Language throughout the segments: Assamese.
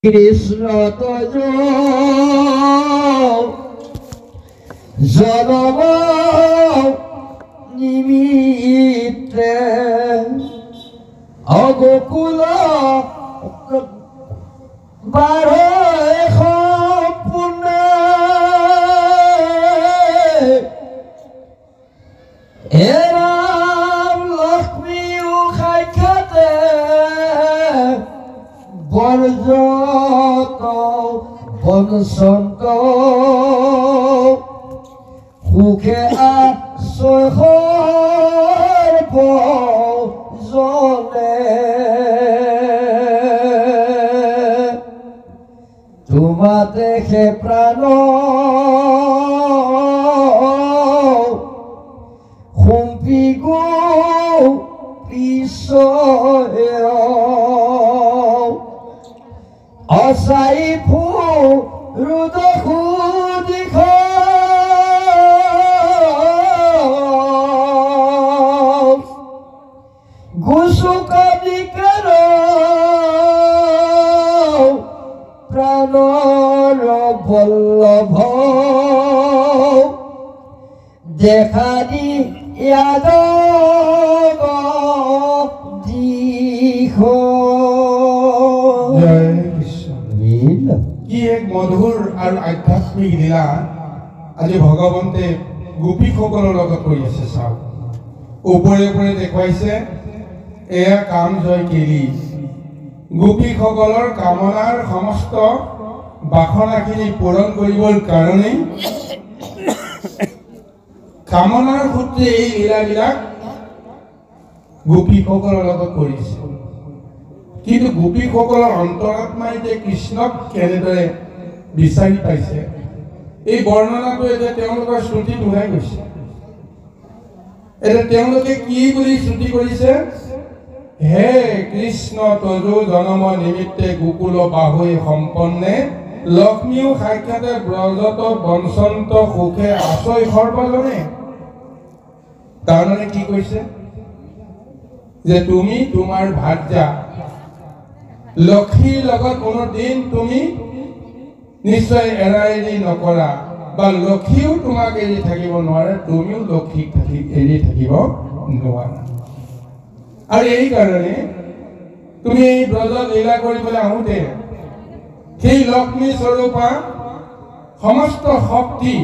কৃষ্ণ তজ জনম নিমিত্তে অগোকুল বারে সম্পূর্ণ এরাম লক্ষ্মী সাক্ষাতে বরজত বনসন্ত সুখে আশ্রয় জলে তোমা দেখে প্রাণ হুম্পি গো পিছয় অসাই ফুরুদ খুদিখ গুসুক বিকার প্রাণর বল্লভ দেখা দি ইয়াদ দিখ কি এক মধুৰ আৰু আধ্যাত্মিক লীলা আজি ভগৱন্তে গোপীসকলৰ লগত কৰি আছে। চাওক, ওপৰে ওপৰে দেখুৱাইছে এয়া কাম জয় কেলি গোপীসকলৰ কামনাৰ সমস্ত বাসনাখিনি পূৰণ কৰিবৰ কাৰণেই কামনাৰ সূত্ৰে এই লীলাবিলাক গোপীসকলৰ লগত কৰিছে। কিন্তু গোপীসকলৰ অন্তৰাত্মাই যে কৃষ্ণক কেনেদৰে বিচাৰি পাইছে এই বৰ্ণনাটো এতিয়া তেওঁলোকৰ শ্ৰুতিত ওলাই গৈছে। এতিয়া তেওঁলোকে কি বুলি শ্ৰুতি কৰিছে? হে কৃষ্ণ তজু জনম নিমিত্তে গোকুল বাহুই সম্পন্নে লক্ষ্মীও সাক্ষাতে ব্ৰজত বঞ্চন্ত সুখে আচয় সৰ্বজনে। তাৰমানে কি কৈছে যে তুমি তোমাৰ ভাৰ্যা লক্ষ্মীৰ লগত কোনো দিন তুমি নিশ্চয় এৰা এৰি নকৰা, বা লক্ষ্মীও তোমাক এৰি থাকিব নোৱাৰে, তুমিও লক্ষ্মীক এৰি থাকিব নোৱাৰা। আৰু এই কাৰণে তুমি এই ব্ৰজত লীলা কৰিবলৈ আহোঁতে সেই লক্ষ্মী স্বৰূপা সমস্ত শক্তি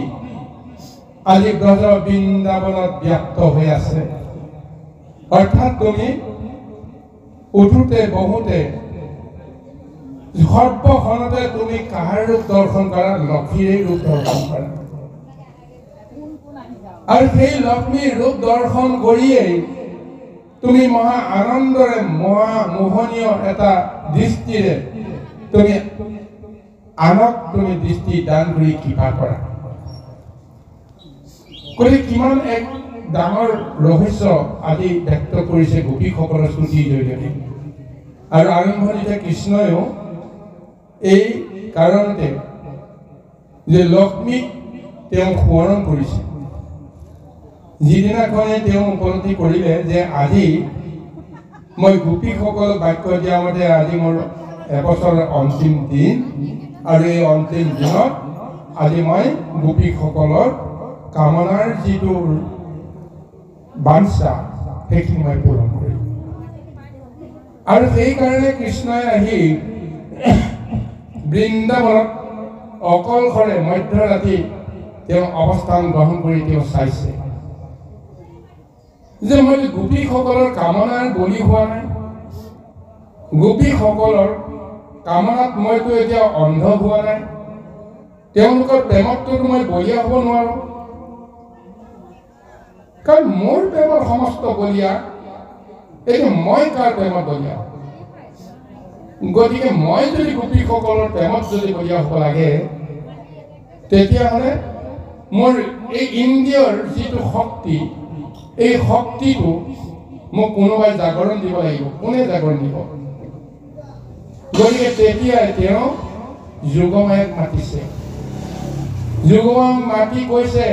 আজি ব্ৰজ বৃন্দাবনত ব্যাপ্ত হৈ আছে। অৰ্থাৎ তুমি উঠোতে বহুতে সৰ্বক্ষণতে তুমি কাহাৰ ৰূপ দৰ্শন কৰা? লক্ষ্মীৰ ৰূপ দৰ্শন কৰা। আৰু সেই লক্ষ্মীৰ ৰূপ দৰ্শন কৰিয়েই তুমি মহা আনন্দৰে মহা মোহনীয় এটা দৃষ্টিৰে তুমি আনক তুমি দৃষ্টি দান কৰি কৃপা কৰা। গতিকে কিমান এক ডাঙৰ ৰহস্য আজি ব্যক্ত কৰিছে গোপীসকলৰ স্তুতিৰ জৰিয়তে। আৰু আৰম্ভণিতে কৃষ্ণইও এই কাৰণতে যে লক্ষ্মীক তেওঁ সোঁৱৰণ কৰিছে। যিদিনাখনে তেওঁ উপলব্ধি কৰিলে যে আজি মই গোপীসকলক বাক্য দিয়া মতে আজি মোৰ এবছৰৰ অন্তিম দিন, আৰু এই অন্তিম দিনত আজি মই গোপীসকলৰ কামনাৰ যিটো বাঞ্ছা সেইখিনি মই পূৰণ কৰিম। আৰু সেইকাৰণে কৃষ্ণই আহি বৃন্দাবনত অকলশৰে মধ্যৰাতি তেওঁ অৱস্থান গ্ৰহণ কৰি তেওঁ চাইছে যে মই গোপীসকলৰ কামনাৰ বলি হোৱা নাই, গোপীসকলৰ কামনাত মইতো এতিয়া অন্ধ হোৱা নাই, তেওঁলোকৰ প্ৰেমততো মই বলিয়া হ'ব নোৱাৰো, কাৰণ মোৰ প্ৰেমৰ সমস্ত বলিয়া, এতিয়া মই কাৰ প্ৰেমত বলিয়া? গতিকে মই যদি গোপীসকলৰ প্ৰেমত যদি বলিয়া হ'ব লাগে, তেতিয়াহ'লে মোৰ এই ইন্দ্ৰিয়ৰ যিটো শক্তি, এই শক্তিটো মোক কোনোবাই জাগৰণ দিব লাগিব। কোনে জাগৰণ দিব? গতিকে তেতিয়াই তেওঁ যোগমায়াক মাতিছে। যোগমায়াক মাতি কৈছে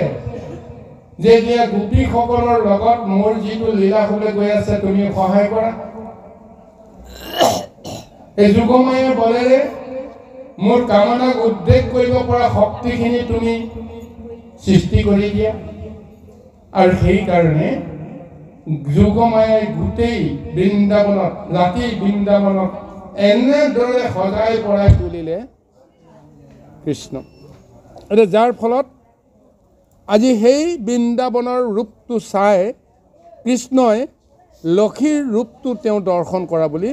যে দিয়া গোপীসকলৰ লগত মোৰ যিটো লীলা হ'বলৈ গৈ আছে তুমি সহায় কৰা। এই যোগমায়াৰ বলেৰে মোৰ কামনাক উদ্বেগ কৰিব পৰা শক্তিখিনি তুমি সৃষ্টি কৰি দিয়া আৰু সেইকাৰণে যোগমায়াই গোটেই বৃন্দাবনত ৰাতি বৃন্দাবনক এনেদৰে সজাই পৰাই তুলিলে কৃষ্ণ এতিয়া যাৰ ফলত আজি সেই বৃন্দাবনৰ ৰূপটো চাই কৃষ্ণই লক্ষীৰ ৰূপটো তেওঁ দৰ্শন কৰা বুলি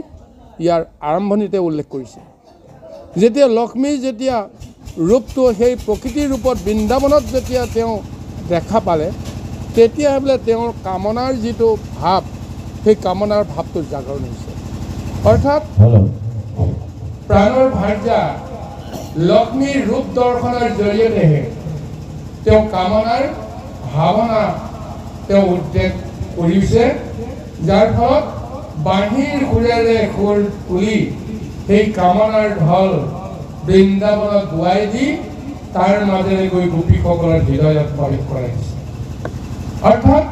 ইয়াৰ আৰম্ভণিতে উল্লেখ কৰিছে যেতিয়া লক্ষ্মীৰ যেতিয়া ৰূপটো সেই প্ৰকৃতিৰ ৰূপত বৃন্দাবনত যেতিয়া তেওঁ দেখা পালে তেতিয়া বোলে তেওঁৰ কামনাৰ যিটো ভাৱ সেই কামনাৰ ভাৱটো জাগৰণ হৈছে অৰ্থাৎ প্ৰাণৰ ভাৰ্যা লক্ষ্মীৰ ৰূপ দৰ্শনৰ জৰিয়তেহে তেওঁ কামনাৰ ভাৱনা তেওঁ উদ্ৰেক কৰিছে যাৰ ফলত বাঁহীৰ সুৰেৰে সুৰ তুলি সেই কামনাৰ ঢল বৃন্দাবনত বোৱাই দি তাৰ মাজেৰে গৈ গোপীসকলৰ হৃদয়ত প্ৰৱেশ কৰাইছে অৰ্থাৎ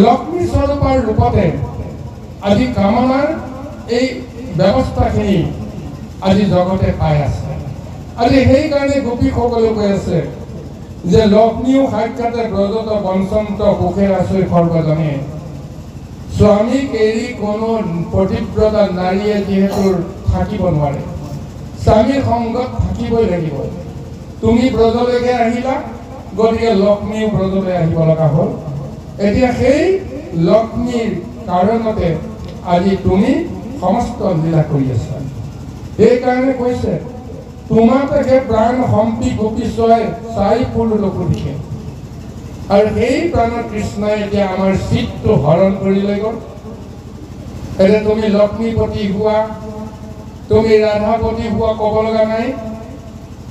লক্ষ্মী স্বৰূপৰ ৰূপতে আজি কামনাৰ এই ব্যৱস্থাখিনি আজি জগতে পাই আছে আজি সেইকাৰণে গোপীসকলে কৈ আছে যে লক্ষ্মীও সাক্ষাতে ব্ৰজত বঞ্চন্ত সুখেৰ আছৈ সৰ্বজনে স্বামীক এৰি কোনো পতিব্ৰতা নাৰীয়ে যিহেতু থাকিব নোৱাৰে স্বামীৰ সংগত থাকিবই লাগিব তুমি ব্ৰজলৈকে আহিলা গতিকে লক্ষ্মীও ব্ৰজলৈ আহিব লগা হ'ল এতিয়া সেই লক্ষ্মীৰ কাৰণতে আজি তুমি সমস্ত লীলা কৰি আছা সেইকাৰণে কৈছে তোমাকে প্ৰাণ সম্পি গোপী চয় চাই ফুল লকু দিছে আৰু সেই প্ৰাণৰ কৃষ্ণই এতিয়া আমাৰ চিত্তটো হৰণ কৰি লৈ গ'ল এতিয়া তুমি লক্ষ্মীপতি হোৱা তুমি ৰাধাপতি হোৱা ক'ব লগা নাই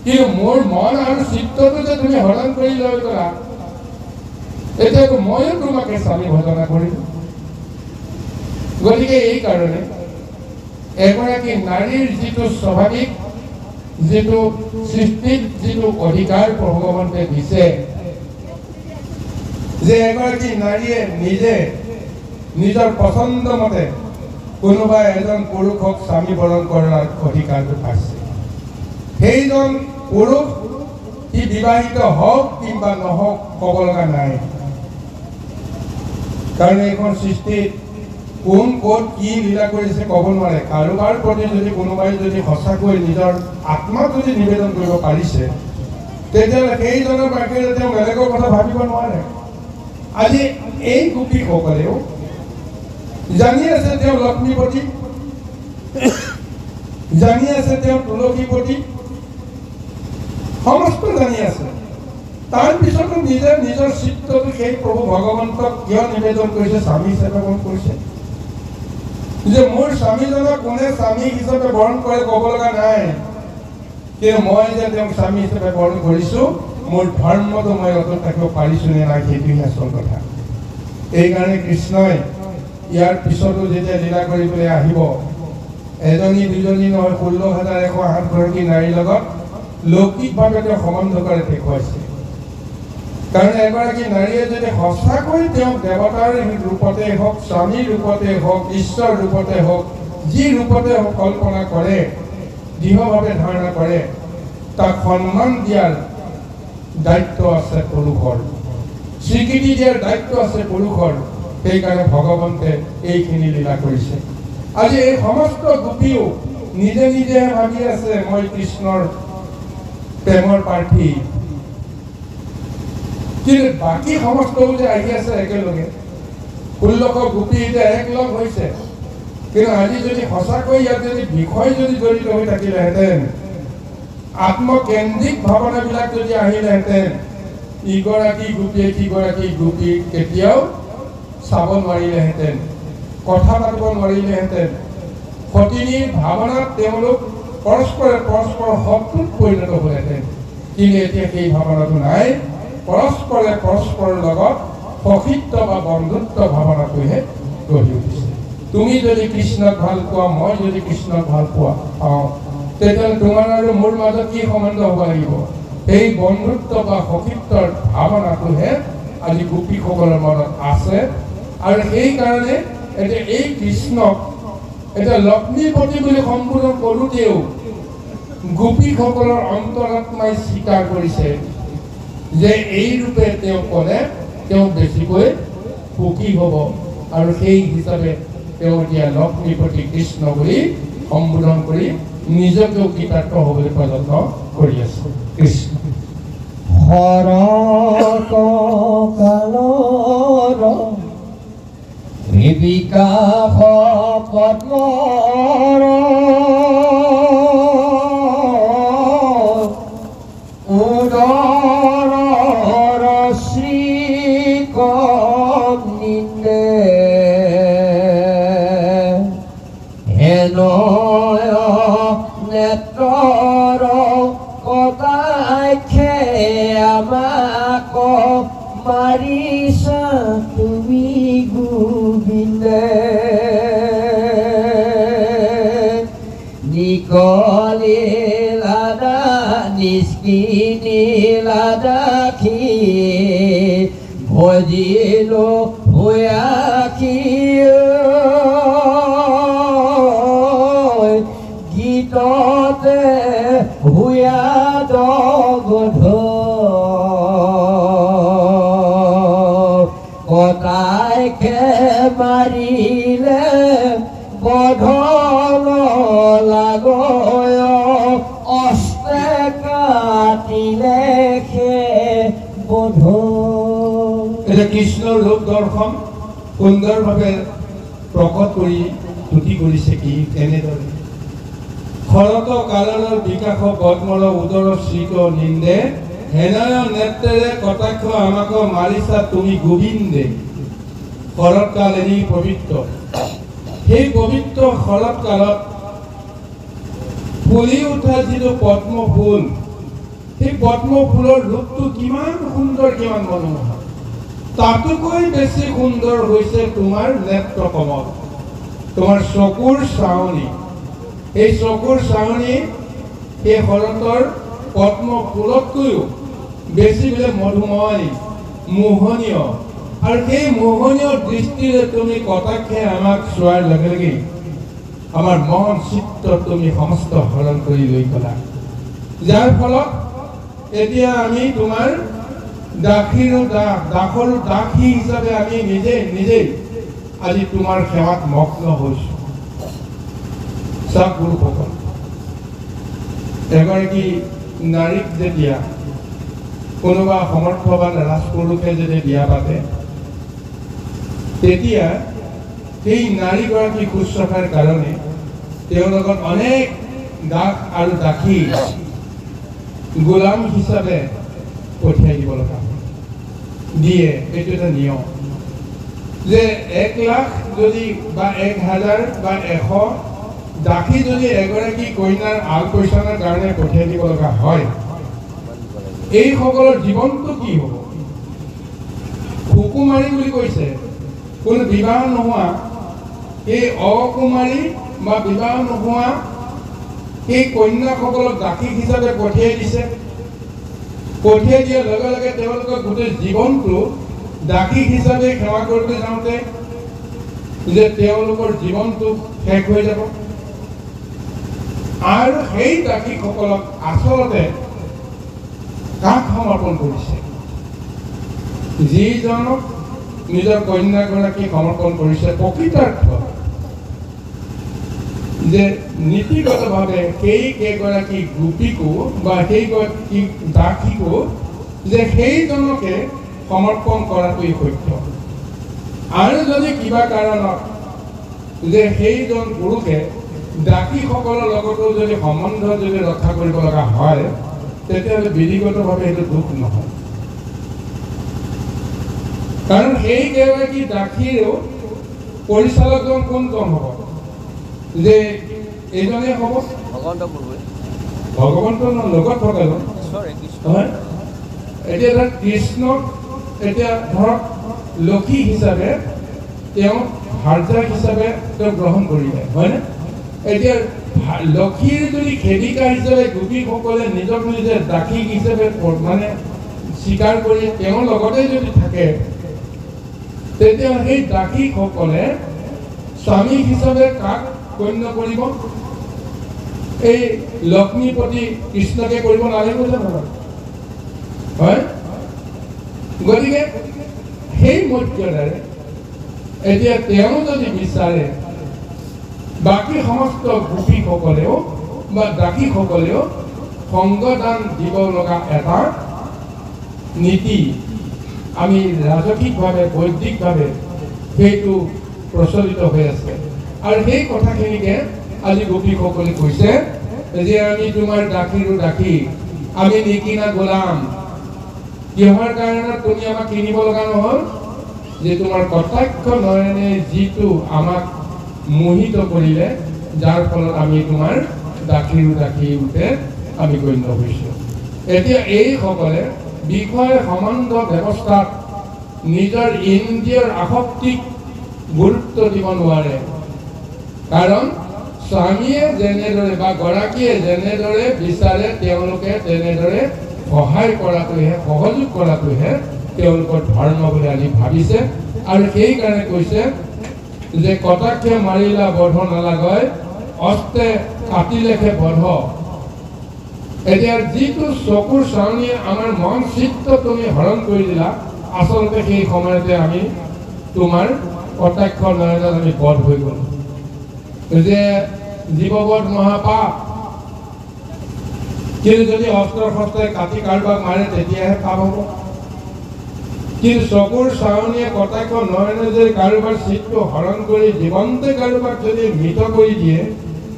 কিন্তু মোৰ মন আৰু চিত্তটো যে তুমি হৰণ কৰি লৈ গ'লা এতিয়াতো ময়ো তোমাকে স্বামী ভজনা কৰিলোঁ গতিকে এইকাৰণে এগৰাকী নাৰীৰ যিটো স্বাভাৱিক যিটো সৃষ্টিত যিটো অধিকাৰ ভগৱন্তে দিছে যে এগৰাকী নাৰীয়ে নিজে নিজৰ পচন্দ মতে কোনোবা এজন পুৰুষক স্বামী বৰণ কৰাৰ অধিকাৰটো পাইছে সেইজন পুৰুষ সি বিবাহিত হওক কিংবা নহওক ক'ব লগা নাই কাৰণ এইখন সৃষ্টিত কোন ক'ত কি লীলা কৰিছে ক'ব নোৱাৰে কাৰোবাৰ প্ৰতি যদি কোনোবাই যদি সঁচাকৈ নিজৰ আত্মাক যদি নিবেদন কৰিব পাৰিছে তেতিয়াহ'লে সেইজনৰ বাহিৰে তেওঁ বেলেগৰ কথা ভাবিব নোৱাৰে আজি এই গোপীসকলেও জানি আছে তেওঁ লক্ষ্মীপতি জানি আছে তেওঁ তুলসীপতি সমস্ত জানি আছে তাৰ পিছতো নিজে নিজৰ চিত্তটো সেই প্ৰভু ভগৱন্তক কিয় নিবেদন কৰিছে স্বামী হিচাপে বৰণ কৰিছে যে মোৰ স্বামীজনক কোনে স্বামী হিচাপে বৰণ কৰে ক'ব লগা নাই কিন্তু মই যে তেওঁক স্বামী হিচাপে বৰণ কৰিছোঁ মোৰ ধৰ্মটো মই অটুট ৰাখিব পাৰিছোঁ নে নাই সেইটোহে আচল কথা এইকাৰণে কৃষ্ণই ইয়াৰ পিছতো যেতিয়া লীলা কৰিবলৈ আহিব এজনী দুজনী নহয় 16,108গৰাকী নাৰীৰ লগত লৌকিকভাৱে তেওঁ সম্বন্ধ কৰে দেখুৱাইছে কাৰণ এগৰাকী নাৰীয়ে যদি সঁচাকৈ তেওঁক দেৱতাৰ ৰূপতে হওক স্বামীৰ ৰূপতে হওক ঈশ্বৰ ৰূপতে হওক যি ৰূপতে হওক কল্পনা কৰে দৃঢ়ভাৱে ধাৰণা কৰে তাক সন্মান দিয়াৰ দায়িত্ব আছে পুৰুষৰ স্বীকৃতি দিয়াৰ দায়িত্ব আছে পুৰুষৰ সেইকাৰণে ভগৱন্তে এইখিনি লীলা কৰিছে আজি এই সমস্ত গোপীও নিজে নিজে ভাবি আছে মই কৃষ্ণৰ প্ৰেমৰ প্ৰাৰ্থী কিন্তু বাকী সমস্তও যে আহি আছে একেলগে 1600 গোপী এতিয়া একলগ হৈছে কিন্তু আজি যদি সঁচাকৈ ইয়াত যদি বিষয় যদি জড়িত হৈ থাকিলেহেঁতেন আত্মকেন্দ্ৰিক ভাৱনাবিলাক যদি আহিলেহেঁতেন ইগৰাকী গোপীয়ে সিগৰাকী গোপী কেতিয়াও চাব নোৱাৰিলেহেঁতেন কথা পাতিব নোৱাৰিলেহেঁতেন সতিনীৰ ভাৱনাত তেওঁলোক পৰস্পৰে পৰস্পৰ শত্ৰুত পৰিণত হ'লহেঁতেন কিন্তু এতিয়া সেই ভাৱনাটো নাই পৰস্পৰে পৰস্পৰৰ লগত সখিত্ব বা বন্ধুত্ব ভাৱনাটোহে গঢ়ি উঠিছে তুমি যদি কৃষ্ণক ভাল পোৱা মই যদি কৃষ্ণক ভাল পোৱা পাওঁ তেতিয়াহ'লে তোমাৰ আৰু মোৰ মাজত কি সম্বন্ধ হ'ব লাগিব এই বন্ধুত্ব বা সখিত্বৰ ভাৱনাটোহে আজি গোপীসকলৰ মনত আছে আৰু সেইকাৰণে এতিয়া এই কৃষ্ণক এতিয়া লক্ষ্মীপতি বুলি সম্বোধন কৰোঁতেও গোপীসকলৰ অন্তৰাত্মাই স্বীকাৰ কৰিছে যে এই ৰূপে তেওঁ ক'লে তেওঁ বেছিকৈ সুখী হ'ব আৰু সেই হিচাপে তেওঁ এতিয়া লক্ষ্মীপতি কৃষ্ণ বুলি সম্বোধন কৰি নিজকেও কৃতাৰ্থ হ'বলৈ প্ৰযত্ন কৰি আছে কৃষ্ণ শৰৎ কালৰ বিকাশ পদ্মৰ উদৰৰ শ্ৰীকন্দিনে হেনয় নেত্ৰৰ কটাক্ষে আমাক মাৰিছা তুমি গোবিন্দে নিকলিলাদা নিষ্কিনিলাদাখি ভজিলো ভয়াখি গীততে হুয়া দগধ কটাইকে মাৰিলে বধল লাগয় অস্তে কাটিলে সে বধ এটা কৃষ্ণৰ ৰূপ দৰ্শন সুন্দৰভাৱে প্ৰকট কৰি তুতি কৰিছে কি কেনেদৰে শৰৎ কালৰ বিকাশ পদ্মৰ উদৰ শ্ৰীক নিন্দে হেনয় নেত্ৰেৰে কটাক্ষ আমাক মাৰিছা তুমি গোবিন্দে শৰৎকাল এনে পবিত্ৰ সেই পবিত্ৰ শৰৎকালত ফুলি উঠা যিটো পদ্ম ফুল সেই পদ্ম ফুলৰ ৰূপটো কিমান সুন্দৰ কিমান মনোমোহা তাতোকৈ বেছি সুন্দৰ হৈছে তোমাৰ নেত্ৰ কমল তোমাৰ চকুৰ চাৱনি এই চকুৰ চাৱনি এই শৰতৰ পদ্ম ফুলতকৈও বেছি বোলে মধুময় মোহনীয় আৰু সেই মোহনীয় দৃষ্টিৰে তুমি কটাক্ষে আমাক চোৱাৰ লগে লগে আমাৰ মন চিত্ত তুমি সমস্ত হৰণ কৰি লৈ গলা যাৰ ফলত এতিয়া আমি তোমাৰ দাসৰ দাসী হিচাপে আমি নিজে আজি তোমাৰ সেৱাত মগ্ন হৈছো গুৰুসকল এগৰাকী নাৰীক যেতিয়া কোনোবা সমৰ্থবান ৰাজপুৰুষে যদি বিয়া পাতে তেতিয়া সেই নাৰীগৰাকী শুশ্ৰূষাৰ কাৰণে তেওঁৰ লগত অনেক দাস আৰু দাসী গোলাম হিচাপে পঠিয়াই দিব লগা দিয়ে এইটো এটা নিয়ম যে 1 লাখ যদি বা 1000 বা 100 দাসী যদি এগৰাকী কইনাৰ আলপৈচানৰ কাৰণে পঠিয়াই দিব লগা হয় এইসকলৰ জীৱনটো কি হ'ব সুকুমাৰী বুলি কৈছে কোনো বিবাহ নোহোৱা এই অকুমাৰী বা বিবাহ নোহোৱা এই কন্যাসকলক দাসী হিচাপে পঠিয়াই দিছে পঠিয়াই দিয়াৰ লগে লগে তেওঁলোকৰ গোটেই জীৱনটো দাসী হিচাপে সেৱা কৰিবলৈ যাওঁতে যে তেওঁলোকৰ জীৱনটো শেষ হৈ যাব আৰু সেই দাসীসকলক আচলতে কাক সমৰ্পণ কৰিছে যিজনক নিজৰ কন্যাগৰাকী সমৰ্পণ কৰিছে প্ৰকৃতাৰ্থ যে নীতিগতভাৱে সেই কেইগৰাকী গোপীকো বা সেইগৰাকী দাসীকো যে সেইজনকে সমৰ্পণ কৰাটোৱেই সত্য আৰু যদি কিবা কাৰণত যে সেইজন পুৰুষে দাসীসকলৰ লগতো যদি সম্বন্ধ যদি ৰক্ষা কৰিব লগা হয় তেতিয়াহ'লে বিধিগতভাৱে সেইটো দুখ নহয় কাৰণ সেই কেইগৰাকী দাসীৰো পৰিচালকজন কোনজন হ'ব যে এইজনে হ'ব ভগৱন্তৰ লগত থকাজন হয় এতিয়া ধৰক কৃষ্ণক এতিয়া ধৰক লক্ষী হিচাপে তেওঁ ভাৰ্যা হিচাপে তেওঁ গ্ৰহণ কৰিলে হয়নে এতিয়া লক্ষীৰ যদি খেদিকা হিচাপে গোপীসকলে নিজক নিজে দাসী হিচাপে মানে স্বীকাৰ কৰি তেওঁৰ লগতে যদি থাকে তেতিয়া সেই দাসীসকলে স্বামী হিচাপে কাক গণ্য কৰিব এই লক্ষ্মীপতি কৃষ্ণকে কৰিব নালাগিব জানো হয় গতিকে সেই মৰ্যাদাৰে এতিয়া তেওঁ যদি বিচাৰে বাকী সমস্ত গোপীসকলেও বা দাসীসকলেও সংগদান দিব লগা এটা নীতি আমি ৰাজকীয়ভাৱে বৈদিকভাৱে সেইটো প্ৰচলিত হৈ আছে আৰু সেই কথাখিনিকে আজি গোপীসকলে কৈছে যে আমি তোমাৰ দাসীৰো দাসী আমি নিকিনা গোলাম কিহৰ কাৰণে তুমি আমাক কিনিব লগা নহ'ল যে তোমাৰ কটাক্ষ নয়নে যিটো আমাক মোহিত কৰিলে যাৰ ফলত আমি তোমাৰ দাসীৰো দাসী ৰূপে আমি গণ্য হৈছোঁ এতিয়া এইসকলে বিষয় সম্বন্ধ ব্যৱস্থাত নিজৰ ইন্দ্ৰিয়ৰ আসক্তিক গুৰুত্ব দিব নোৱাৰে কাৰণ স্বামীয়ে যেনেদৰে বা গৰাকীয়ে যেনেদৰে বিচাৰে তেওঁলোকে তেনেদৰে সহায় কৰাটোহে সহযোগ কৰাটোহে তেওঁলোকৰ ধৰ্ম বুলি আজি ভাবিছে আৰু সেইকাৰণে কৈছে যে কটাক্ষে মাৰিলা বধ নালাগয় অস্তে কাটিলেহে বধ এতিয়া যিটো চকুৰ চাৱনিয়ে আমাৰ মন চিত্ত তুমি হৰণ কৰি দিলা আচলতে সেই সময়তে আমি তোমাৰ কটাক্ষ নয়নত আমি বধ হৈ গ'ল যে জীৱবধ মহাপাপ কিন্তু যদি অস্ত্ৰ শস্ত্ৰে কাটি কাৰোবাক মাৰে তেতিয়াহে পাপ হ'ব কিন্তু চকুৰ চাৱনিয়ে কটাক্ষ নয়নে যদি কাৰোবাৰ চিত্তটো হৰণ কৰি জীৱন্তে কাৰোবাক যদি মৃত কৰি দিয়ে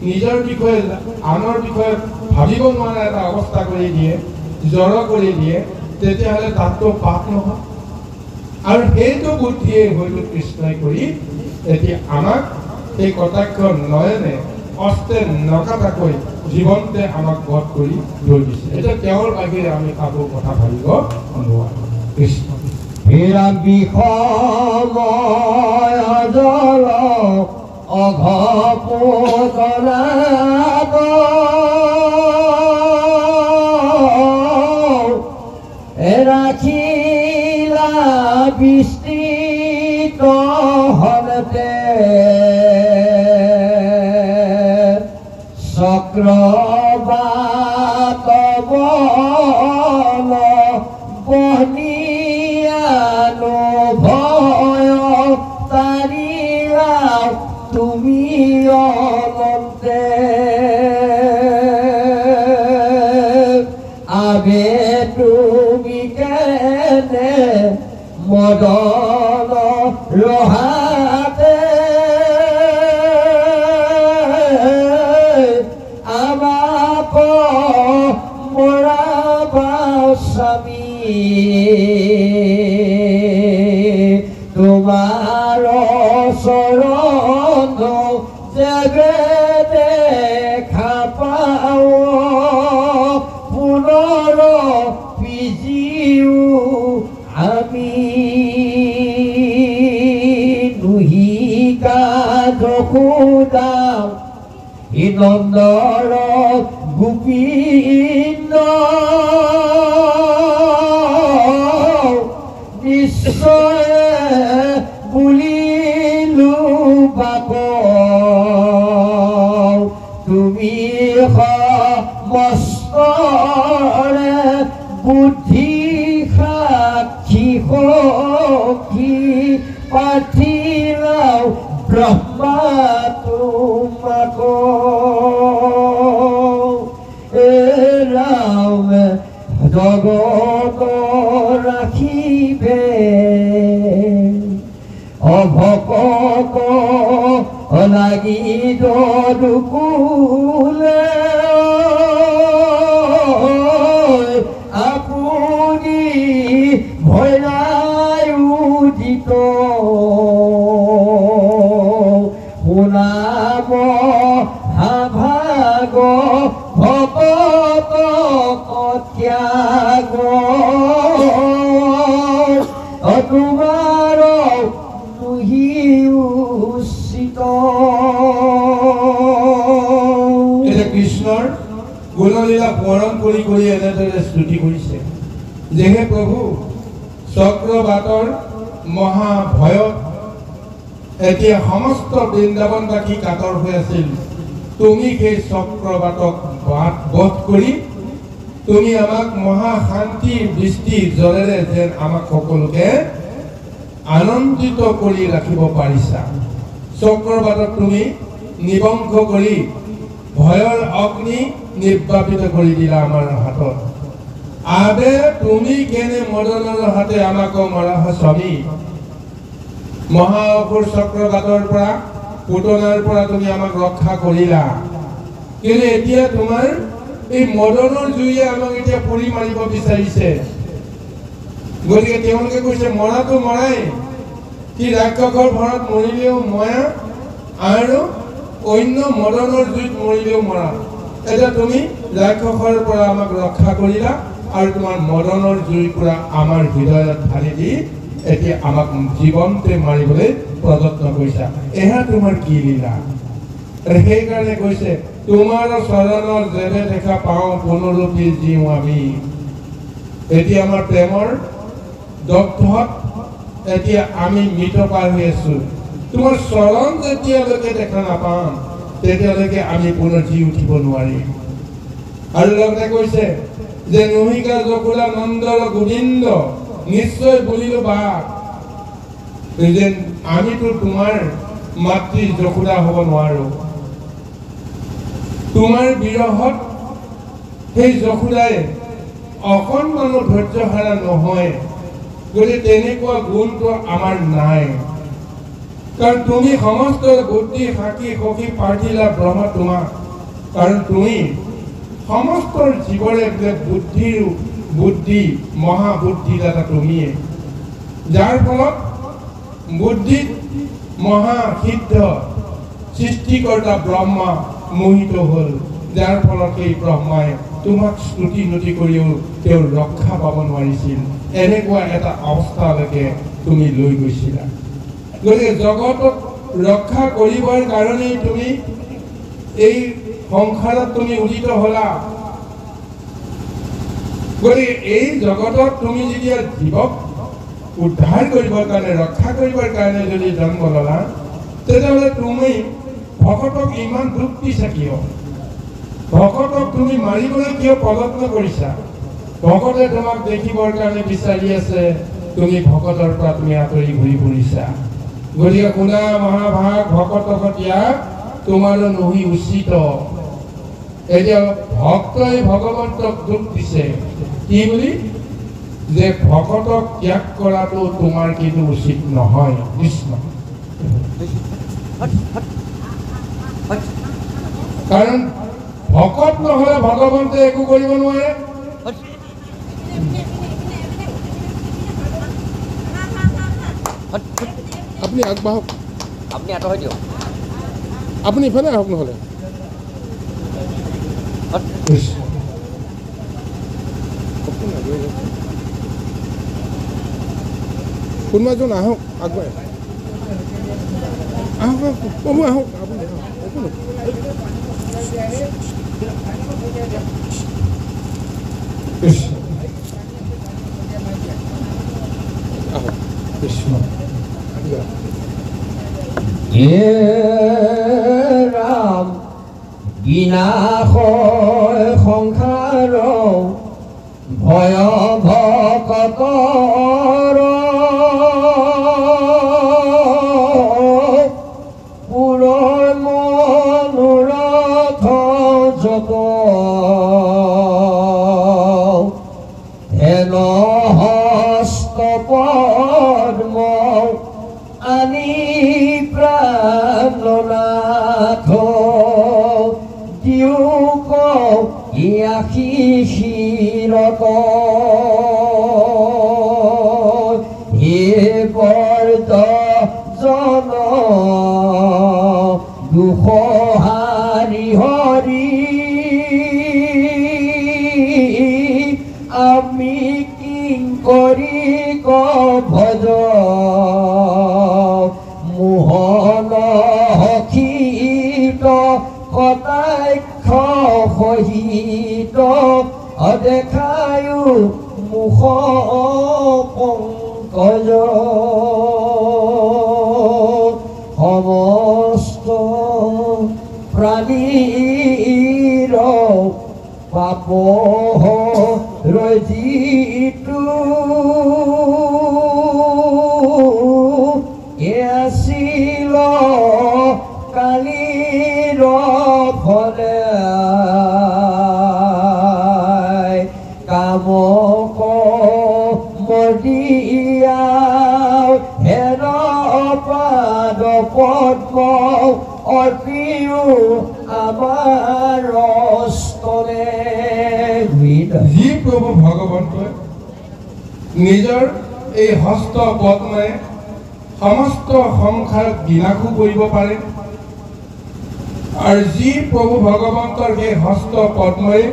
নিজৰ বিষয়ে আনৰ বিষয়ে ভাবিব নোৱাৰা এটা অৱস্থা কৰি দিয়ে জড় কৰি দিয়ে তেতিয়াহ'লে তাততো পাপ নহয় আৰু সেইটো বুদ্ধিয়ে হয়তো কৃষ্ণই কৰি এতিয়া আমাক এই কটাক্ষ নয়নে অস্তে নকাটাকৈ জীৱন্তে আমাক বধ কৰি লৈ দিছে এতিয়া তেওঁৰ বাহিৰে আমি কাকো কথা ভাবিব নোৱাৰোঁ কৃষ্ণ হীৰা বিষময় জল অঘপোদনাদ ৰাখিলা বিস্তৃত হলতে চক্ৰবাত বল বহনিয়ানো ভয় তাৰিলা তুমি অনন্তে আবে তুমি কেনে মদন ৰহাতে আমাক মৰাবা স্বামী তোমাৰ চৰণ যেবে দেখা পাওঁ পুনৰ পিজিও আমি নুহিকা যশোদা নন্দৰ গোপীন্দ নিশ্চয় বুলিলো বাপ তুমি সমস্তৰে বুদ্ধি সাক্ষী সখী পাঠিলাও ব্ৰহ্মা তোমাক ৰাম জগত ৰাখিবে অভকত লাগি যদুকুলে আপুনি ভয় উদিত শুনাব ভাগ ভকত ত্যাগ তোমাৰ তুহি উচিত এতিয়া কৃষ্ণৰ গুণলীলা স্মৰণ কৰি কৰি এনেদৰে স্তুতি কৰিছে যে হে প্ৰভু চক্ৰবাতৰ মহাভয়ত এতিয়া সমস্ত বৃন্দাবনবাসী কাতৰ হৈ আছিল তুমি সেই চক্ৰবাতক বধ কৰি তুমি আমাক মহা শান্তি বৃষ্টি জলেৰে যেন আমাক সকলোকে আনন্দিত কৰি ৰাখিব পাৰিছা। চক্ৰবাতক তুমি নিবংশ কৰি ভয়ৰ অগ্নি নিৰ্বাপিত কৰি দিলা আমাৰ হাতত। আবে তুমি কেনে মদনৰ হাতে আমাক মৰা স্বামী মহা অসুৰ চক্ৰবাতৰ পৰা পুতনাৰ পৰা তুমি আমাক ৰক্ষা কৰিলা। কিন্তু এতিয়া তোমাৰ এই মদনৰ জুইয়ে আমাক এতিয়া পুৰি মাৰিব বিচাৰিছে। গতিকে তেওঁলোকে কৈছে মৰাটো মৰাই, কি ৰাক্ষসৰ ভৰত মৰিলেও মৰা আৰু অন্য মদনৰ জুইত মৰিলেও মৰা। এতিয়া তুমি ৰাক্ষসৰ পৰা আমাক ৰক্ষা কৰিলা আৰু তোমাৰ মদনৰ জুইৰ পৰা আমাৰ হৃদয়ত ঢালি দি এতিয়া আমাক জীৱনতে মাৰিবলৈ প্ৰযত্ন কৰিছা। এয়া তোমাৰ কি লীলা? সেইকাৰণে কৈছে তোমাৰ চৰণৰ যেনে দেখা পাওঁ পুনৰুপি জীও আমি। এতিয়া আমাৰ প্ৰেমৰ দগ্ধত এতিয়া আমি মৃতপ্ৰায় হৈ আছো। তোমাৰ চৰণ যেতিয়ালৈকে দেখা নাপাম তেতিয়ালৈকে আমি পুনৰ জি উঠিব নোৱাৰিম। আৰু লগতে কৈছে যে নহিকা যশোদা নন্দৰ গোবিন্দ নিশ্চয় বলিলো বাক, যে আমিতো তোমাৰ মাতৃ যশোদা হ'ব নোৱাৰো। তোমাৰ বিৰহত সেই যশোদাই অকণমানো ধৈৰ্য হাৰা নহয়। গতিকে তেনেকুৱা গুণটো আমাৰ নাই, কাৰণ তুমি সমস্ত বুদ্ধি সাক্ষী সখী পাৰ্থিলা ব্ৰহ্ম তোমাক। কাৰণ তুমি সমস্ত জীৱৰে বুদ্ধিৰ বুদ্ধি মহাবুদ্ধিদাতা তুমিয়ে, যাৰ ফলত বুদ্ধিত মহাসিদ্ধ সৃষ্টিকৰ্তা ব্ৰহ্মা মোহিত হ'ল, যাৰ ফলত সেই ব্ৰহ্মাই তোমাক স্তুতি নতি কৰিও তেওঁৰ ৰক্ষা পাব নোৱাৰিছিল। এনেকুৱা এটা অৱস্থালৈকে তুমি লৈ গৈছিলা। গতিকে জগতক ৰক্ষা কৰিবৰ কাৰণেই তুমি এই সংসাৰত তুমি উদিত হলা। গতিকে এই জগতত তুমি যেতিয়া জীৱক উদ্ধাৰ কৰিবৰ কাৰণে ৰক্ষা কৰিবৰ কাৰণে যদি জন্ম ললা, তেতিয়াহ'লে তুমি ভকতক ইমান দুখ দিছা কিয়? ভকতক তুমি মাৰিবলৈ কিয় প্ৰযত্ন কৰিছা? ভকতে তোমাক দেখিবৰ কাৰণে বিচাৰি আছে, তুমি ভকতৰ পৰা তুমি আঁতৰি ঘূৰি ফুৰিছা। গতিকে শুনা মহাভাগ ভকতক ত্যাগ তোমাৰো নহি উচিত। এতিয়া ভক্তই ভগৱন্তক দুখ দিছে কি বুলি? যে ভকতক ত্যাগ কৰাটো তোমাৰ কিন্তু উচিত নহয়। কৃষ্ণ কাৰণ ভকত নহলে ভগৱন্তে একো কৰিব নোৱাৰে। আপুনি আগবাঢ়ক, আপুনি আঁতৰাই দিয়ক। আপুনি ইফালে আহক নহ'লে। কোনোবা এজন আহক, আগবাঢ়ি আহক, প্ৰভু আহক, আপুনি একো নহয়। আহক কৃষ্ণ। হে ৰাম বিনাশয় সংসাৰ ভয় ভকতৰ পুৰৰ মনোৰথ যত হেন হস্ত পদ্ম আনি প্ৰাণনাথ দিওক আশীষিৰত হে বৰ্দ জন দুখহাৰি হৰি আমি কিংকৰি ভজ মোহন হখিত কটাক্ষ সহিত অদেখায়ো মুখ পংকজ সমস্ত প্ৰা কালিৰ পাপ ৰজিটো আছিল কালিৰ ফলে কামক মদিয়া হেৰ পাদ পদ্ম অৰ্পিও আমাৰ স্তনে। যি প্ৰভু ভগৱন্তই নিজৰ এই হস্ত পদ্মে সমস্ত সংসাৰক বিনাশো কৰিব পাৰে আৰু যি প্ৰভু ভগৱন্তৰ সেই হস্ত পদ্মই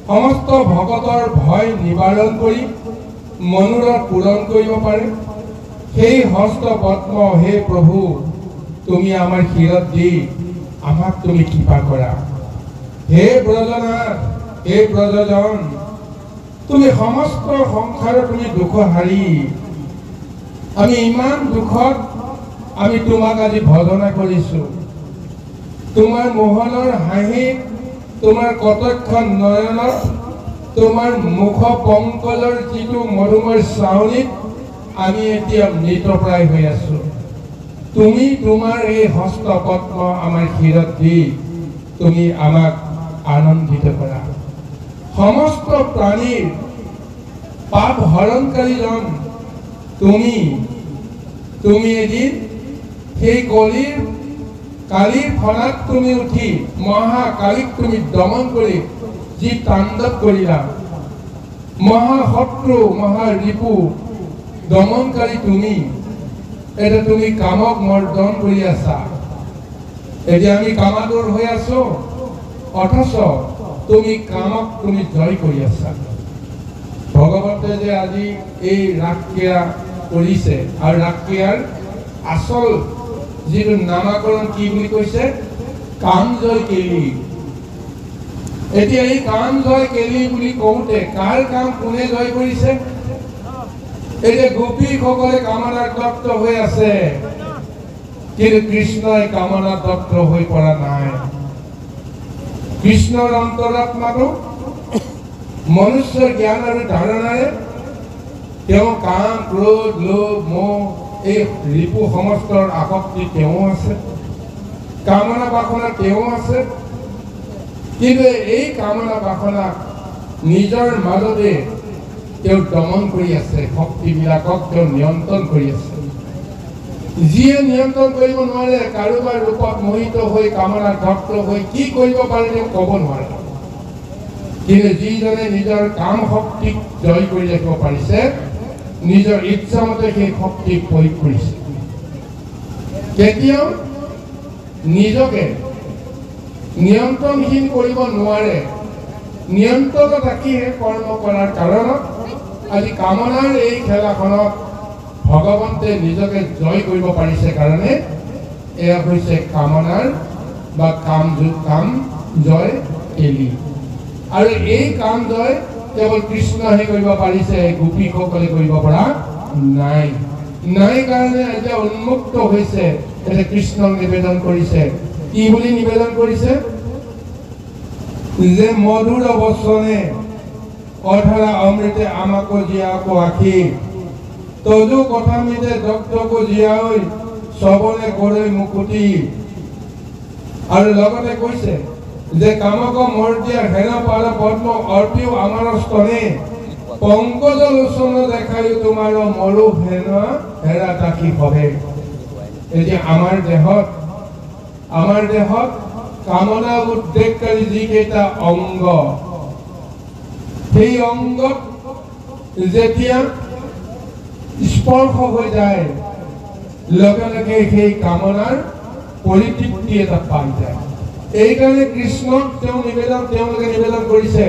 সমস্ত ভকতৰ ভয় নিবাৰণ কৰি মনোৰথ পূৰণ কৰিব পাৰে, সেই হস্ত পদ্ম হে প্ৰভু তুমি আমাৰ শিৰত দি আমাক তুমি কৃপা কৰা। হে ব্ৰজনাথ, হে ব্ৰজজন, তুমি সমস্ত সংসাৰৰ তুমি দুখ হাৰি আমি ইমান দুখত আমি তোমাক আজি ভজনা কৰিছো। তোমাৰ মোহনৰ হাঁহিত, তোমাৰ কটক্ষ নয়নত, তোমাৰ মুখ পংকজৰ যিটো মধুমৰ চাউনিত আমি এতিয়া মৃতপ্ৰায় হৈ আছো। তুমি তোমাৰ এই হস্ত পদ্ম আমাৰ শিৰত দি তুমি আমাক আনন্দিত কৰা। সমস্ত প্ৰাণীৰ পাপ হৰণকাৰীজন তুমি এদিন সেই কালিৰ ফণাত তুমি উঠি মহাকালীক তুমি দমন কৰি যি তাণ্ডৱ কৰিলা, মহাশত্ৰু মহাৰিপু দমনকাৰী তুমি, এটা তুমি কামক মৰ্দন কৰি আছা। এতিয়া আমি কামাতুৰ হৈ আছো, অথচ তুমি কামক তুমি জয় কৰি আছা। ভগৱন্তে যে আজি এই ৰাসক্ৰিয়া কৰিছে আৰু ৰাসক্ৰিয়াৰ আচল যিটো নামাকৰণ কি বুলি কৈছে, কাম জয় কেলি। এতিয়া এই কাম জয় কেলি বুলি কওঁতে কাৰ কাম কোনে জয় কৰিছে? এতিয়া গোপীসকলে কামনাৰ তপ্ত হৈ আছে, কিন্তু কৃষ্ণই কামনা তপ্ত হৈ পৰা নাই। কৃষ্ণৰ অন্তৰাত্মাটো মনুষ্যৰ জ্ঞান আৰু ধাৰণাৰে তেওঁ কাম ক্ৰোধ লোভ মোহ এই ৰিপু সমস্তৰ আসক্তি তেওঁ আছে, কামনা বাসনা তেওঁ আছে, কিন্তু এই কামনা বাসনা নিজৰ মাজতে তেওঁ দমন কৰি আছে, শক্তিবিলাকক তেওঁ নিয়ন্ত্ৰণ কৰি আছে। যিয়ে নিয়ন্ত্ৰণ কৰিব নোৱাৰে, কাৰোবাৰ ৰূপত মোহিত হৈ কামনা তপ্ত হৈ কি কৰিব পাৰে তেওঁ ক'ব নোৱাৰে, কিন্তু যিজনে নিজৰ কাম শক্তিক জয় কৰি ৰাখিব পাৰিছে, নিজৰ ইচ্ছামতে সেই শক্তিক প্ৰয়োগ কৰিছে। কেতিয়াও নিজকে নিয়ন্ত্ৰণহীন কৰিব নোৱাৰে, নিয়ন্ত্ৰণত ৰাখিহে কৰ্ম কৰাৰ কাৰণত আজি কামনাৰ এই খেলাখনত ভগৱন্তে নিজকে জয় কৰিব পাৰিছে কাৰণে এয়া হৈছে কামনাৰ বা কাম জয় কেলি। আৰু এই কাম জয় কেৱল কৃষ্ণহে কৰিব পাৰিছে, গোপীসকলে কৰিব পৰা নাই কাৰণে এতিয়া উন্মুক্ত হৈছে। এতিয়া কৃষ্ণক নিবেদন কৰিছে, কি বুলি নিবেদন কৰিছে? যে মধুৰ বচনে অধৰা অমৃতে আমাকো জীয়াকো আখি, তজু কথামিতে দগ্ধকো জীয়াই শ্ৰৱণে কৰে মুকুতি। আৰু লগতে কৈছে যে কামক মৰ্দিয়া হেন পাৰ পদ্ম অৰ্পিও আমাৰ স্তনে, পংকজ লোচন দেখায়ো তোমাৰ মৰু হেৰা তাকি হবে। এতিয়া আমাৰ দেহত কামনা উদ্বেগকাৰী যিকেইটা অংগ, সেই অংগত যেতিয়া স্পৰ্শ হৈ যায় লগে লগে সেই কামনাৰ পৰিতৃপ্তি এটা পাই যায়। এইকাৰণে কৃষ্ণক তেওঁলোকে নিবেদন কৰিছে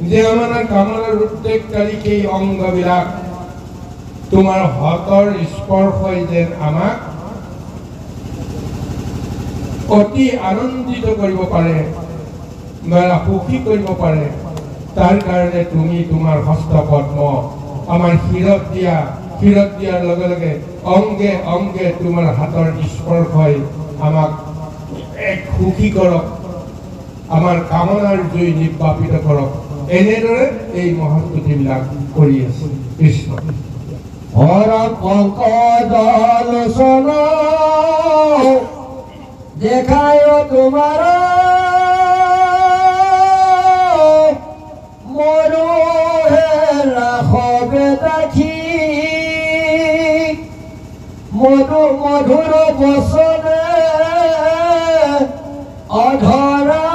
যে আমাৰ কামনাৰ উদ্বেগকাৰী সেই অংগবিলাক তোমাৰ হাতৰ স্পৰ্শই যেন আমাক অতি আনন্দিত কৰিব পাৰে বা সুখী কৰিব পাৰে, তাৰ কাৰণে তুমি তোমাৰ হস্ত পদ্ম আমাৰ শিৰত দিয়াৰ লগে লগে অংগে অংগে তোমাৰ হাতৰ স্পৰ্শই আমাক এক সুখী কৰক, আমাৰ কামনাৰ জুই নিৰ্বাপিত কৰক। এনেদৰে এই মহাস্তুতিবিলাক কৰি আছে কৃষ্ণ। হৰ পংকজ লোচন দেখায় তোমাৰ মৰু ৰাখবে দেখি মধুৰ বচনে অধৰা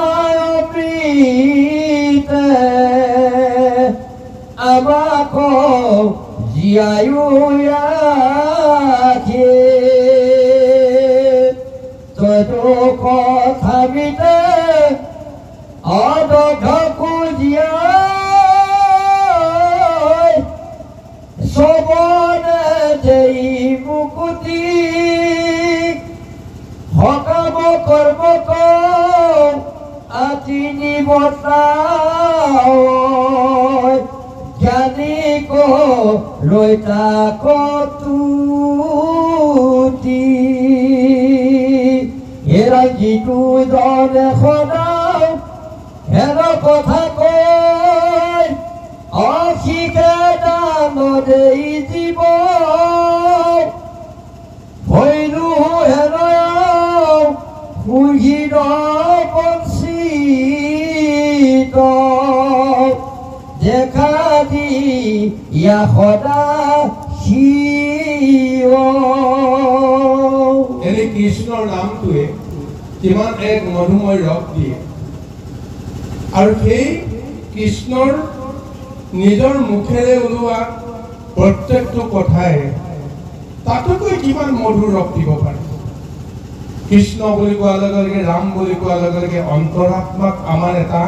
প্ৰীতে আমাক জীয়ায়ো ৰাখে তইতো কথাবিতে অদধকো জীয়াই সবনে যেই মুকুতি সকাম কৰ্ম আতি নিবতাও জ্ঞানী ৰৈতা কতুতি হেৰা যিটো জনে সদাও হেৰ কথা কয় অশিকে দান দেই জীৱ ভৈলো হেৰাও সুহিৰ বঞ্চিত দেখা দি ইয়া সদা শিৱ। এনে কৃষ্ণৰ নামটোৱে কিমান এক মধুময় ৰস দিয়ে আৰু সেই কৃষ্ণৰ নিজৰ মুখেৰে ওলোৱা প্ৰত্যেকটো কথাই তাতোকৈ কিমান মধুৰ ৰস দিব পাৰে। কৃষ্ণ বুলি কোৱাৰ লগে লগে, ৰাম বুলি কোৱাৰ লগে লগে অন্তৰাত্মাক আমাৰ এটা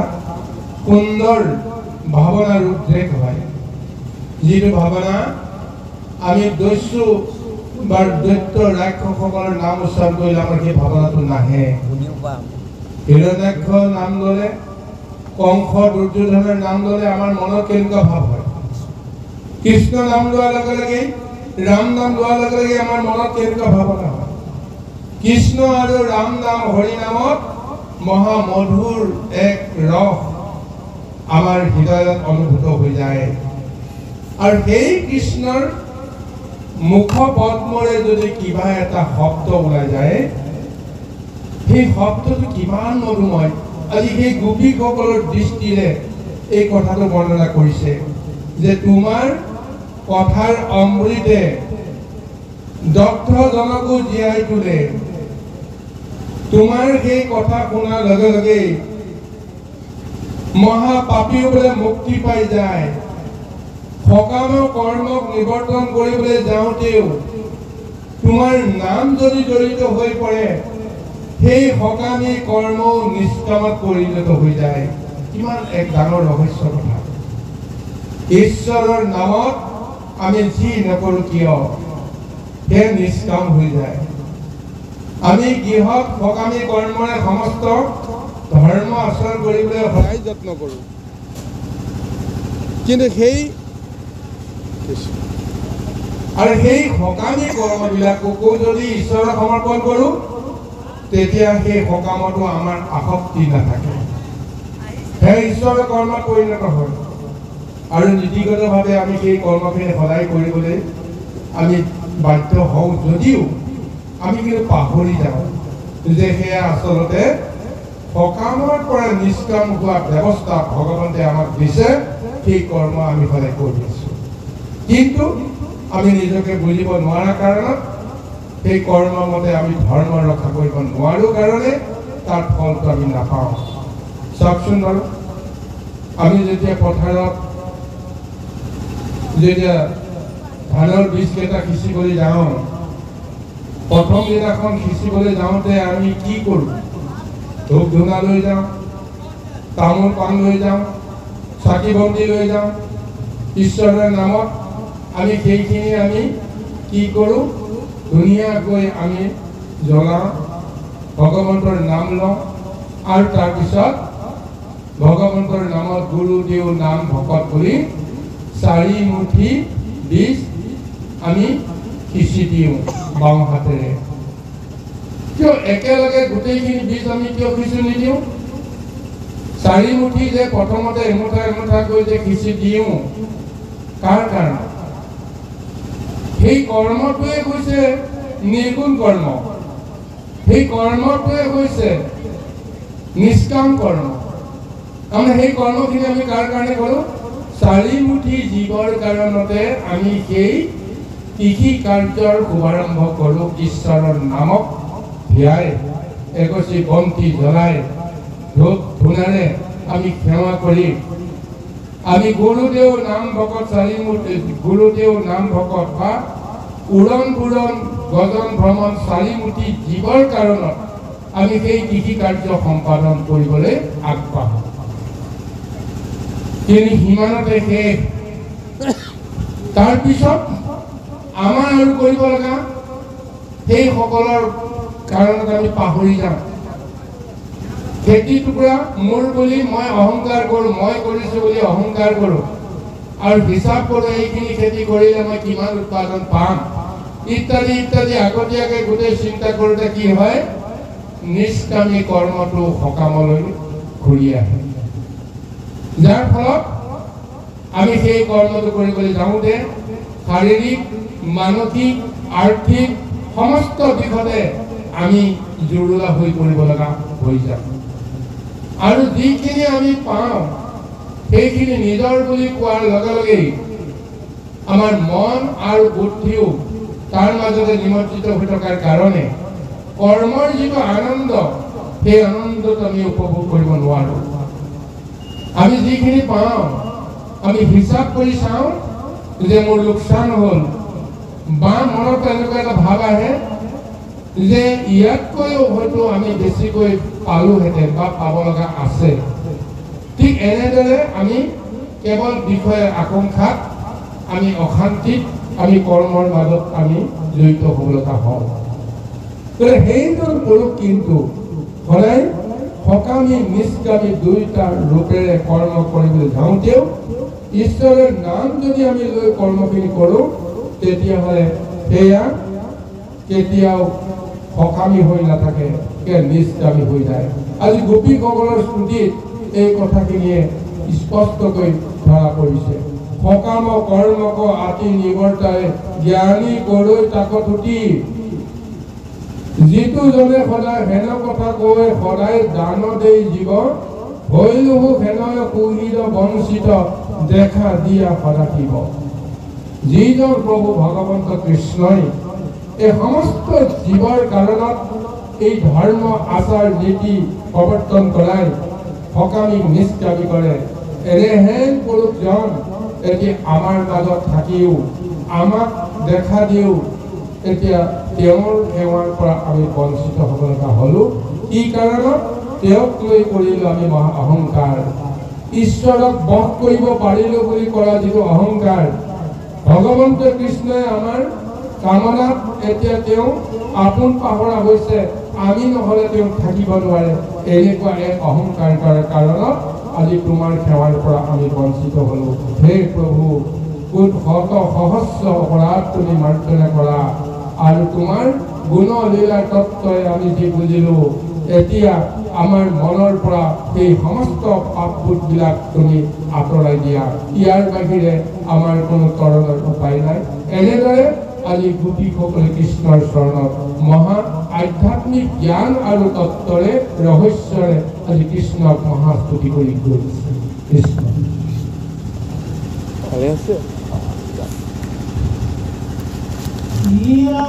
সুন্দৰ ভাৱনাৰ উদ্ৰেক হয়, যিটো ভাৱনা আমি দস্যু বা দৈত্য ৰাক্ষসকলৰ নাম উচ্চাৰণ কৰিলে আমাৰ সেই ভাৱনাটো নাহে। হিৰণ্যাক্ষ নাম ল'লে, কংস দুৰ্যোধনৰ নাম ল'লে আমাৰ মনত কেনেকুৱা ভাৱ হয়? কৃষ্ণ নাম লোৱাৰ লগে লগে, ৰাম নাম লোৱাৰ লগে লগে আমাৰ মনত কেনেকুৱা ভাৱনা হয়? কৃষ্ণ আৰু ৰাম নাম হৰি নামত মহামধুৰ এক ৰস আমাৰ হৃদয়ত অনুভূত হৈ যায়। আৰু সেই কৃষ্ণৰ মুখ পদ্মৰে যদি কিবা এটা শব্দ ওলাই যায়, সেই শব্দটো কিমান মধুময়। আজি সেই গোপীসকলৰ দৃষ্টিৰে এই কথাটো বৰ্ণনা কৰিছে যে তোমাৰ কথাৰ অমৃতে দগ্ধজনকো জীয়াই তোলে। তোমাৰ সেই কথা শুনাৰ লগে লগে মহাপাপীও বোলে মুক্তি পাই যায়। সকাম কৰ্মক নিবৰ্তন কৰিবলৈ যাওঁতেও তোমাৰ নাম যদি জড়িত হৈ পৰে, সেই সকামী কৰ্ম নিষ্কামত পৰিণত হৈ যায়। কিমান এক ডাঙৰ ৰহস্য কথা। ঈশ্বৰৰ নামত আমি যি নকৰোঁ কিয় সেই নিষ্কাম হৈ যায়। আমি গৃহত সকামী কৰ্মৰে সমস্ত ধৰ্ম আচৰণ কৰিবলৈ সদায় যত্ন কৰোঁ, কিন্তু সেই সকামী কৰ্মবিলাককো যদি ঈশ্বৰক সমৰ্পণ কৰোঁ, তেতিয়া সেই সকামতো আমাৰ আসক্তি নাথাকে, সেই ঈশ্বৰৰ কৰ্মত পৰিণত হয়। আৰু নীতিগতভাৱে আমি সেই কৰ্মখিনি সদায় কৰিবলৈ আমি বাধ্য হওঁ, যদিও আমি কিন্তু পাহৰি যাওঁ যে সেয়া আচলতে সকামৰ পৰা নিষ্কাম হোৱা ব্যৱস্থা ভগৱন্তে আমাক দিছে। সেই কৰ্ম আমি সদায় কৰি আছোঁ, কিন্তু আমি নিজকে বুজিব নোৱাৰা কাৰণত সেই কৰ্মৰ মতে আমি ধৰ্ম ৰক্ষা কৰিব নোৱাৰোঁ কাৰণে তাৰ ফলটো আমি নাপাওঁ। চাওকচোন বাৰু, আমি যেতিয়া পথাৰত যেতিয়া ধানৰ বীজকেইটা সিঁচিবলৈ যাওঁ, প্ৰথম দিনাখন সিঁচিবলৈ যাওঁতে আমি কি কৰোঁ? ধূপ ধূনা লৈ যাওঁ, তামোল পাণ লৈ যাওঁ, চাকি বন্তি লৈ যাওঁ। ঈশ্বৰৰ নামত আমি সেইখিনি আমি কি কৰোঁ? ধুনীয়াকৈ আমি জ্বলাওঁ, ভগৱন্তৰ নাম লওঁ, আৰু তাৰপিছত ভগৱন্তৰ নামত গুৰু দেউ নাম ভকত বুলি 4 মুঠি বীজ আমি সিঁচি দিওঁ বাওঁ হাতেৰে। কিয় একেলগে গোটেইখিনি বীজ আমি কিয় খিচি নিদিওঁ? 4 মুঠি যে প্ৰথমতে এমুঠা এমুঠাকৈ যে খিচি দিওঁ, কাৰ কাৰণে? সেই কৰ্মটোৱে হৈছে নিৰ্গুণ কৰ্ম, সেই কৰ্মটোৱে হৈছে নিষ্কাম কৰ্ম। আমি সেই কৰ্মখিনি আমি কাৰ কাৰণে কৰোঁ? 4 মুঠি জীৱৰ কাৰণতে আমি সেই কৃষি কাৰ্যৰ শুভাৰম্ভ কৰোঁ। ঈশ্বৰৰ নামক ধ্যাই এগছি বন্তি জ্বলাই ধূপ ধূনাৰে আমি সেৱা কৰি আমি গুৰুদেৱ নাম ভকত 4 মুঠি গুৰুদেৱ নাম ভকত বা উৰণ পুৰণ গজন ভ্ৰমণ 4 মুঠি জীৱৰ কাৰণত আমি সেই কৃষি কাৰ্য সম্পাদন কৰিবলৈ আগবাঢ়ো। তিনি সিমানতে শেষ। তাৰপিছত আমাৰ আৰু কৰিব লগা সেই সকলৰ কাৰণত আমি পাহৰি যাওঁ। খেতি টুকুৰা মোৰ বুলি মই অহংকাৰ কৰোঁ, মই কৰিছোঁ বুলি অহংকাৰ কৰোঁ আৰু হিচাপ কৰোঁ এইখিনি খেতি কৰিলে মই কিমান উৎপাদন পাম ইত্যাদি ইত্যাদি আগতীয়াকৈ গোটেই চিন্তা কৰোঁতে কি হয়? নিষ্কামী কৰ্মটো সকামলৈ ঘূৰি আহে। যাৰ ফলত আমি সেই কৰ্মটো কৰিবলৈ যাওঁতে শাৰীৰিক, মানসিক, আৰ্থিক সমস্ত দিশতে আমি জুৰুলা হৈ পৰিব লগা হৈ যায়। আৰু যিখিনি আমি পাওঁ সেইখিনি নিজৰ বুলি কোৱাৰ লগে লগেই আমাৰ মন আৰু বুদ্ধিও তাৰ মাজতে নিমজ্জিত হৈ থকাৰ কাৰণে কৰ্মৰ যিটো আনন্দ, সেই আনন্দটো আমি উপভোগ কৰিব নোৱাৰোঁ। আমি যিখিনি পাওঁ আমি হিচাপ কৰি চাওঁ যে মোৰ লোকচান হ'ল, বা মনত এনেকুৱা এটা ভাৱ আহে যে ইয়াতকৈও হয়তো আমি বেছিকৈ পালোহেঁতেন বা পাব লগা আছে। ঠিক এনেদৰে আমি কেৱল বিষয় আকাংক্ষাত আমি অশান্তিত আমি কৰ্মৰ মাজত আমি জড়িত হ'ব লগা হওঁ। সেইজন পুৰুষ কিন্তু সদায় সকামী নিষ্কামী দুয়োটা ৰূপেৰে কৰ্ম কৰিবলৈ যাওঁতেও ঈশ্বৰৰ নাম যদি আমি লৈ কৰ্মখিনি কৰোঁ তেতিয়াহ'লে সেয়া কেতিয়াও সকামী হৈ নাথাকে, নিষ্কামী হৈ যায়। আজি গোপীসকলৰ স্তুতিত এই কথাখিনিয়ে স্পষ্টকৈ ধৰা পৰিছে। সকাম কৰ্মক আতি নিবৰ্তাই জ্ঞানী কৰৈ তাক তুতি, যিটো জনে সদায় হেন কথা কৈ সদায় দান দেই জীৱ, হৈলহু হেনয় কুহিৰ বঞ্চিত দেখা দিয়া সদাশিৱ। যিজন প্ৰভু ভগৱন্ত কৃষ্ণই এই সমস্ত জীৱৰ কাৰণত এই ধৰ্ম আচাৰ নীতি প্ৰৱৰ্তন কৰাই সকামী নিষ্কামী কৰে। এনেহেন পুৰুষজন এতিয়া আমাৰ মাজত থাকিও আমাক দেখা দিও এতিয়া তেওঁৰ সেৱাৰ পৰা আমি বঞ্চিত হ'ব লগা হ'লোঁ। কি কাৰণত? তেওঁক লৈ কৰিলোঁ আমি মহা অহংকাৰ। ঈশ্বৰক বশ কৰিব পাৰিলোঁ বুলি কৰা যিটো অহংকাৰ, ভগৱন্ত কৃষ্ণই আমাৰ কামনাত এতিয়া তেওঁ আপোন পাহৰা হৈছে, আমি নহ'লে তেওঁ থাকিব নোৱাৰে। এনেকুৱা এক অহংকাৰ কৰাৰ কাৰণত আজি তোমাৰ সেৱাৰ পৰা আমি বঞ্চিত হ'লোঁ। হে প্ৰভু, কোন শত সহস্ৰ অপৰাধ তুমি মাৰ্জনা কৰা আৰু তোমাৰ গুণ লীলা তত্ত্বই আমি যি বুজিলোঁ, এতিয়া আমাৰ মনৰ পৰা সেই সমস্ত পাপবোধবিলাক তুমি আঁতৰাই দিয়া। ইয়াৰ বাহিৰে আমাৰ কোনো তৰণৰ উপায় নাই। এনেদৰে আজি গোপীসকলে কৃষ্ণৰ চৰণত মহা আধ্যাত্মিক জ্ঞান আৰু তত্ত্বৰে ৰহস্যৰে আজি কৃষ্ণক মহাস্তুতি কৰি গৈছে। কৃষ্ণ Ia